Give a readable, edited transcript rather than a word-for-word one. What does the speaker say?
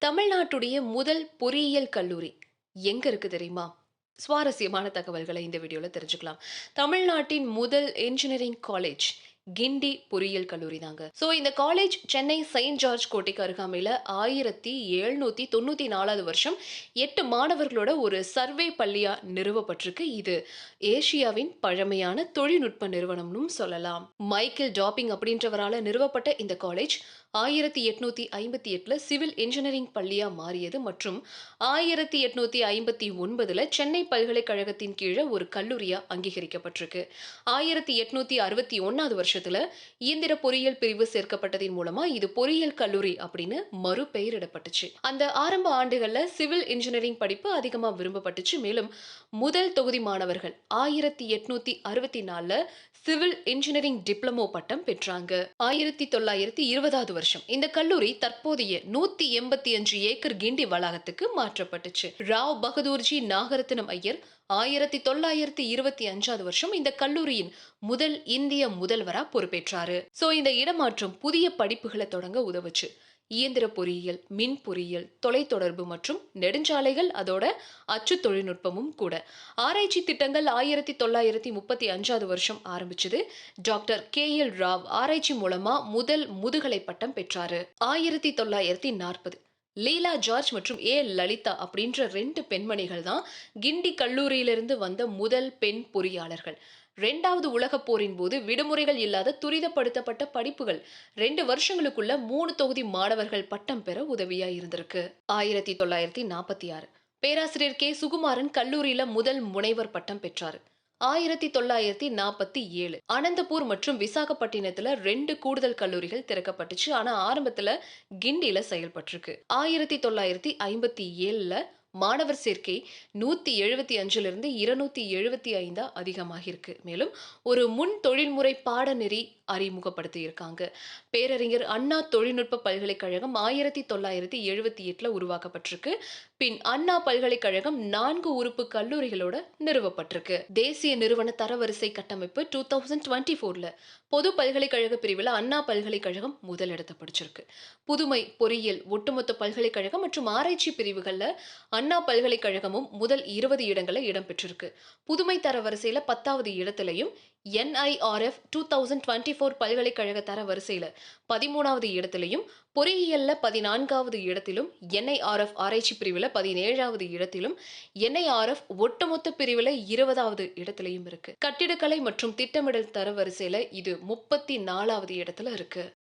தமிழ்நாட்டுடைய முதல் பொறியியல் கல்லூரி எங்க இருக்கு தெரியுமா? சுவாரஸ்யமான தகவல்களை இந்த வீடியோல தெரிஞ்சுக்கலாம். தமிழ்நாட்டின் முதல் என்ஜினியரிங் காலேஜ் கிண்டி பொறியியல் கல்லூரி தாங்க. இந்த காலேஜ் சென்னை செயின்ட் ஜார்ஜ் கோட்டைக்கு அருகாமையில 1794வது வருஷம் 8 மாணவர்களோட ஒரு சர்வே பள்ளியா நிறுவப்பட்டிருக்கு. இது ஏசியாவின் பழமையான தொழில்நுட்ப நிறுவனம்னு சொல்லலாம். மைக்கேல் டாப்பிங் அப்படின்றவரால நிறுவப்பட்ட இந்த காலேஜ் 1858ல சிவில் இன்ஜினியரிங் பள்ளியா மாறியது மற்றும் 1859ல சென்னை பல்கலைக்கழகத்தின் கீழே ஒரு கல்லூரியா அங்கீகரிக்கப்பட்டிருக்கு. 1861வது வருஷத்துல இயந்திர பொறியியல் பிரிவு சேர்க்கப்பட்டதின் மூலமா இது பொறியியல் கல்லூரி அப்படின்னு மறுபெயரிடப்பட்டுச்சு. அந்த ஆரம்ப ஆண்டுகள்ல சிவில் இன்ஜினியரிங் படிப்பு அதிகமா விரும்பப்பட்டுச்சு. மேலும் முதல் தொகுதி மாணவர்கள் 1864ல சிவில் இன்ஜினியரிங் டிப்ளமோ பட்டம் பெற்றாங்க. 1920வது வருஷம் இந்த கல்லூரி தற்போதைய 185 ஏக்கர் கிண்டி வளாகத்துக்கு மாற்றப்பட்டுச்சு. ராவ் பகதூர்ஜி நாகரத்னம் ஐயர் 1925வது வருஷம் இந்த கல்லூரியின் முதல் இந்திய முதல்வரா பொறுப்பேற்றாரு. இந்த இடமாற்றம் புதிய படிப்புகளை தொடங்க உதவுச்சு. இயந்திர பொறியியல், மின் பொறியியல், தொலைத்தொடர்பு மற்றும் நெடுஞ்சாலைகள், அதோட அச்சு தொழில்நுட்பமும் கூட. ஆராய்ச்சி திட்டங்கள் 1935வது வருஷம் ஆரம்பிச்சது. டாக்டர் KL ராவ் ஆராய்ச்சி மூலமா முதல் முதுகலை பட்டம் பெற்றாரு. 1940 லீலா ஜார்ஜ் மற்றும் லலிதா அப்படின்ற 2 பெண்மணிகள் தான் கிண்டி கல்லூரியிலிருந்து வந்த முதல் பெண் பொறியாளர்கள். 2வது உலகப் போரின் போது விடுமுறைகள் இல்லாத துரிதப்படுத்தப்பட்ட படிப்புகள் 2 வருஷங்களுக்குள்ள 3 தொகுதி மாணவர்கள் பட்டம் பெற உதவியா இருந்திருக்கு. 1946 பேராசிரியர் சுகுமாரன் கல்லூரியில முதல் முனைவர் பட்டம் பெற்றாரு. 1947 அனந்தபூர் மற்றும் விசாகப்பட்டினத்துல 2 கூடுதல் கல்லூரிகள் திறக்கப்பட்டுச்சு. ஆனா ஆரம்பத்துல கிண்டில செயல்பட்டிருக்கு. 1957ல மாணவர் சேர்க்கை 175லிருந்து 275 அதிகமாகிருக்கு. மேலும் ஒரு முன் தொழில்முறை பாடநெறி அறிமுகப்படுத்தி இருக்காங்க. பேரறிஞர் அண்ணா தொழில்நுட்ப பல்கலைக்கழகம் 1978ல உருவாக்கப்பட்டிருக்கு. பின் அண்ணா பல்கலைக்கழகம் 4 உறுப்பு கல்லூரிகளோட நிறுவப்பட்டிருக்கு. தேசிய நிறுவன தரவரிசை கட்டமைப்பு 2024ல பொது பல்கலைக்கழக பிரிவில் அண்ணா பல்கலைக்கழகம் முதலிடத்தை பிடிச்சிருக்கு. புதுமை பொறியியல் ஒட்டுமொத்த பல்கலைக்கழகம் மற்றும் ஆராய்ச்சி பிரிவுகள்ல அண்ணா பல்கலைக்கழகமும் முதல் 20 இடங்களை இடம்பெற்றிருக்கு. புதுமை தரவரிசையில 10வது இடத்திலையும் NIRF 2024 பல்கலைக்கழக தரவரிசையில 13வது இடத்திலையும், பொறியியல்ல 14வது இடத்திலும், NIRF ஆராய்ச்சி பிரிவுல 17வது இடத்திலும், NIRF ஒட்டுமொத்த பிரிவுல 20வது இடத்திலையும் இருக்கு. கட்டிடக்கலை மற்றும் திட்டமிடல் தரவரிசையில இது 34வது இடத்துல இருக்கு.